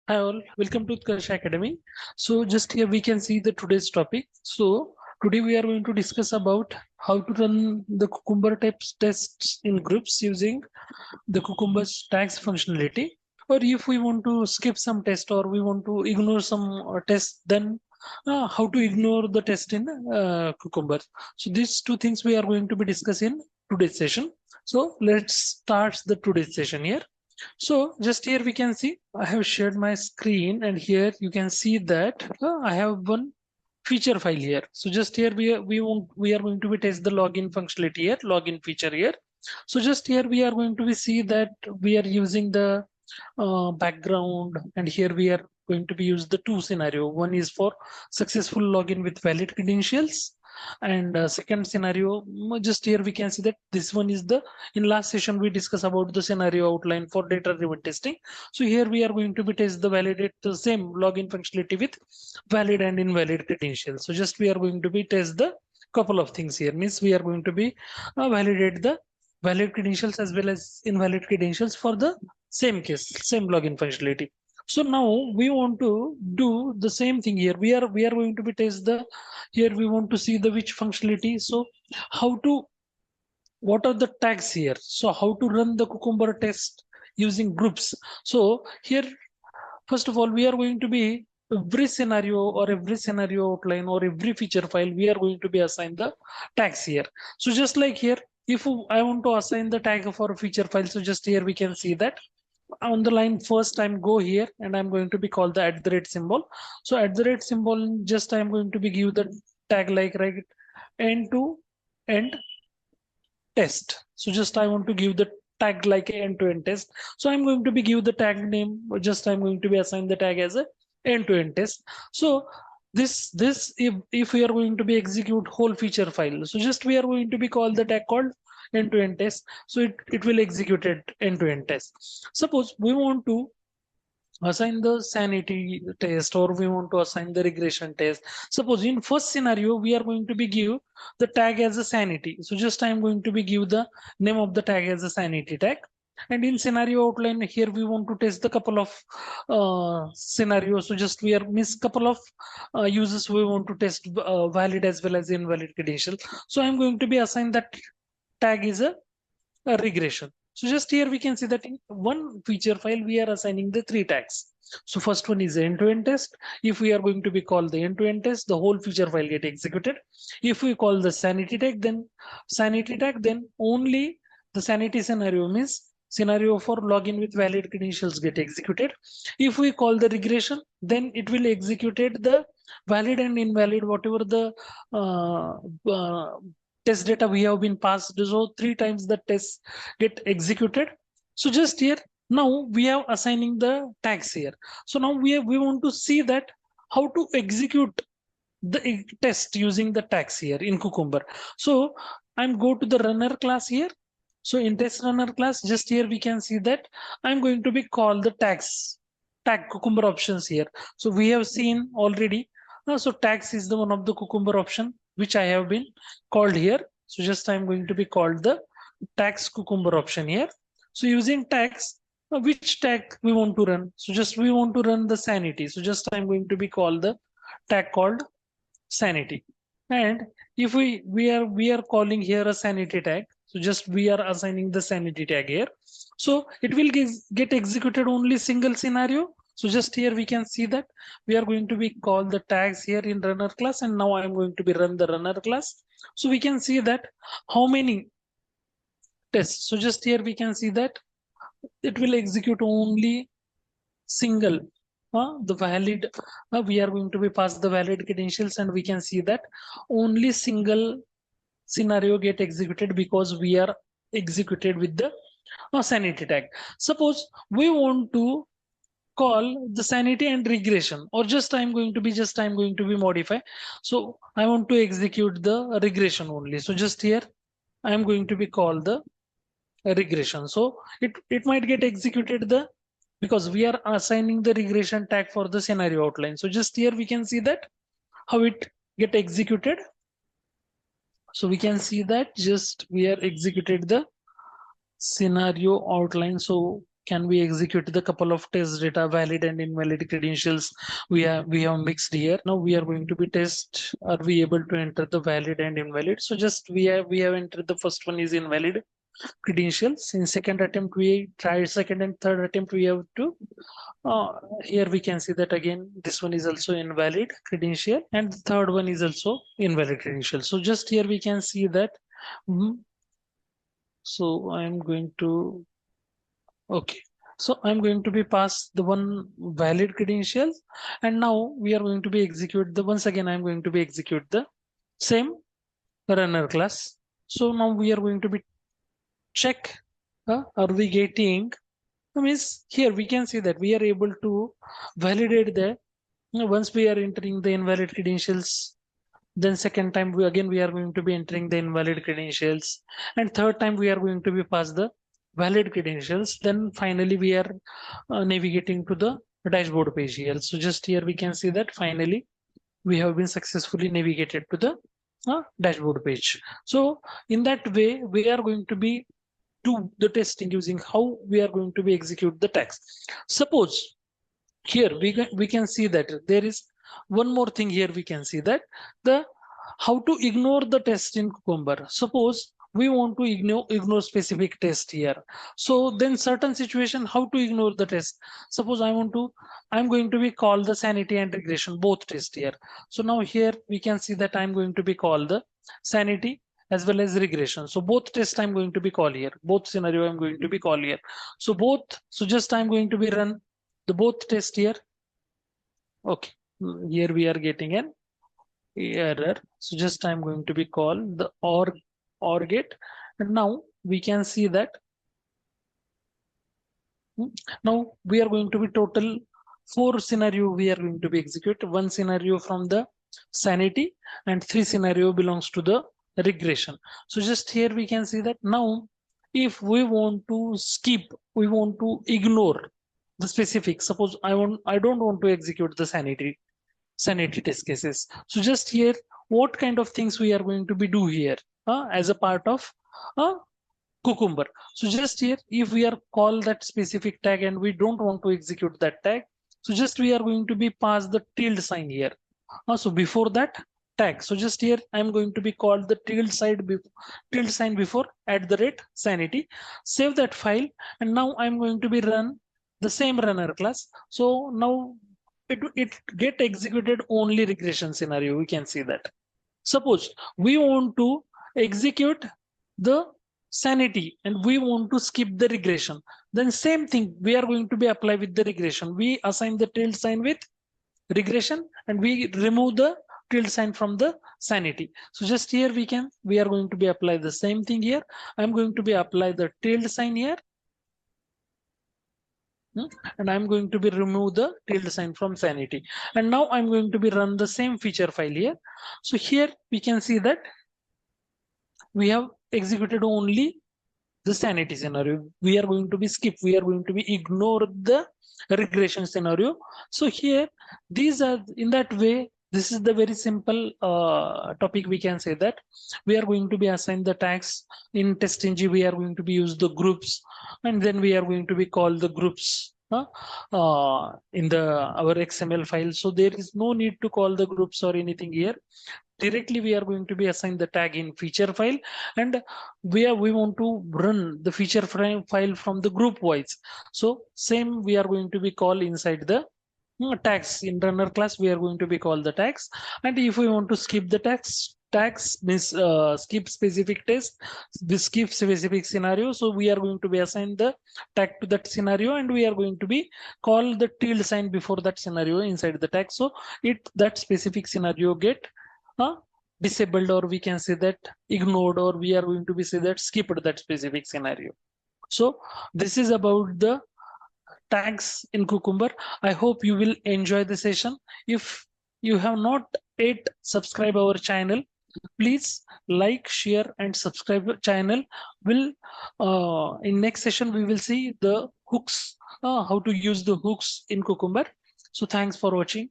Hi all, welcome to Utkarsh Academy. So just here we can see the today's topic. So today we are going to discuss about how to run the Cucumber types tests in groups using the Cucumber's tags functionality. Or if we want to skip some test or we want to ignore some test, then how to ignore the test in Cucumber. So these two things we are going to be discussing today's session. So let's start the today's session here. So just here we can see I have shared my screen, and here you can see that I have one feature file here. So just here we are going to be test the login functionality here, login feature here. So just here we are going to be see that we are using the background, and here we are going to be use the two scenario. One is for successful login with valid credentials, and second scenario, just here we can see that this one is the, in last session we discussed about the scenario outline for data driven testing. So here we are going to be test the validate the same login functionality with valid and invalid credentials. So just we are going to be test the couple of things here, means we are going to be validate the valid credentials as well as invalid credentials for the same case, same login functionality. So now we want to do the same thing here. We are going to be test the, here we want to see the which functionality. So how to, what are the tags here? So how to run the Cucumber test using groups? So here, first of all, we are going to be every scenario outline or every feature file, we are going to be assign the tags here. So just like here, if I want to assign the tag for a feature file, so just here we can see that on the line first I'm go here and I'm going to be call the @ symbol. So @ symbol, just I'm going to be give the tag like right end to end test. So just I want to give the tag like end-to-end test. So I'm going to be give the tag name, just I'm going to be assign the tag as a end-to-end test. So this if we are going to be execute whole feature file, so just we are going to be call the tag called end-to-end test. So it will execute it end-to-end test. Suppose we want to assign the sanity test or we want to assign the regression test. Suppose in first scenario we are going to be give the tag as a sanity. So just I am going to be give the name of the tag as a sanity tag. And in scenario outline here we want to test the couple of scenarios. So just we are miss couple of uses we want to test valid as well as invalid credential. So I'm going to be assign that tag is a regression. So just here we can see that in one feature file, we are assigning the three tags. So first one is end-to-end test. If we are going to be called the end-to-end test, the whole feature file get executed. If we call the sanity tag, then only the sanity scenario means scenario for login with valid credentials get executed. If we call the regression, then it will executed the valid and invalid, whatever the test data we have been passed. So three times the test get executed. So just here now we are assigning the tags here. So now we want to see that how to execute the test using the tags here in Cucumber. So I'm go to the runner class here. So in test runner class, just here we can see that I'm going to be call the tag Cucumber options here. So we have seen already. So tags is the one of the Cucumber option which I have been called here. So just I'm going to be called the tags Cucumber option here. So using tags, which tag we want to run? So just we want to run the sanity. So just I'm going to be called the tag called sanity. And if we are calling here a sanity tag, so just we are assigning the sanity tag here. So it will get executed only single scenario. So just here we can see that we are going to be call the tags here in runner class, and now I'm going to be run the runner class. So we can see that how many tests. So just here we can see that it will execute only single the valid, we are going to be pass the valid credentials, and we can see that only single scenario get executed because we are executed with the sanity tag. Suppose we want to call the sanity and regression, or just I'm going to be modify. So I want to execute the regression only. So just here I'm going to be call the regression. So it might get executed the, because we are assigning the regression tag for the scenario outline. So just here we can see that how it get executed. So we can see that just we are executed the scenario outline. So can we execute the couple of test data, valid and invalid credentials we have mixed here. Now we are going to be test, are we able to enter the valid and invalid? So just we have entered the first one is invalid credentials. In second attempt we tried, second and third attempt we have to here we can see that again this one is also invalid credential and the third one is also invalid credential. So just here we can see that. So I'm going to, okay, so I'm going to be pass the one valid credentials, and now we are going to be execute the, once again I'm going to be execute the same runner class. So now we are going to be check, are we getting, means here we can see that we are able to validate the, once we are entering the invalid credentials, then second time we are going to be entering the invalid credentials, and third time we are going to be pass the valid credentials. Then finally we are navigating to the dashboard page here. So just here we can see that finally we have been successfully navigated to the dashboard page. So in that way we are going to be do the testing using how we are going to be execute the tags. Suppose here we can see that there is one more thing here. We can see that the how to ignore the test in Cucumber. Suppose we want to ignore specific test here. So then certain situation, how to ignore the test. Suppose I'm going to be call the sanity and regression, both test here. So now here we can see that I'm going to be call the sanity as well as regression. So both test I'm going to be call here. Both scenario I'm going to be call here. So both, so just I'm going to be run the both test here. Okay, here we are getting an error. So just I'm going to be call the or get, and now we can see that now we are going to be total 4 scenario we are going to be execute. 1 scenario from the sanity and 3 scenario belongs to the regression. So just here we can see that now if we want to skip, we want to ignore the specific, suppose I don't want to execute the sanity test cases. So just here what kind of things we are going to be do here as a part of Cucumber. So just here if we are call that specific tag and we don't want to execute that tag, so just we are going to be pass the tilde sign here. So before that tag, so just here I'm going to be called the tilde sign before @sanity. Save that file, and now I'm going to be run the same runner class. So now it get executed only regression scenario. We can see that. Suppose we want to execute the sanity and we want to skip the regression, then same thing we are going to be apply with the regression. We assign the tilde sign with regression and we remove the tilde sign from the sanity. So just here we are going to be apply the same thing here. I'm going to be apply the tilde sign here, and I'm going to be remove the tilde sign from sanity. And now I'm going to be run the same feature file here. So here we can see that we have executed only the sanity scenario. We are going to be skip, we are going to be ignore the regression scenario. So here these are, in that way, this is the very simple topic. We can say that we are going to be assign the tags in TestNG. We are going to be use the groups, and then we are going to be call the groups in the our XML file. So there is no need to call the groups or anything here. Directly we are going to be assign the tag in feature file, and we want to run the feature file from the group wise. So same we are going to be call inside the tags in runner class. We are going to be call the tags, and if we want to skip the tags means skip specific test, we skip specific scenario. So we are going to be assign the tag to that scenario, and we are going to be call the tilde sign before that scenario inside the tag. So that specific scenario get disabled, or we can say that ignored, or we are going to be say that skipped that specific scenario. So this is about the tags in Cucumber. I hope you will enjoy the session. If you have not yet subscribe our channel, please like, share, and subscribe channel. Will in next session we will see the hooks, how to use the hooks in Cucumber. So thanks for watching.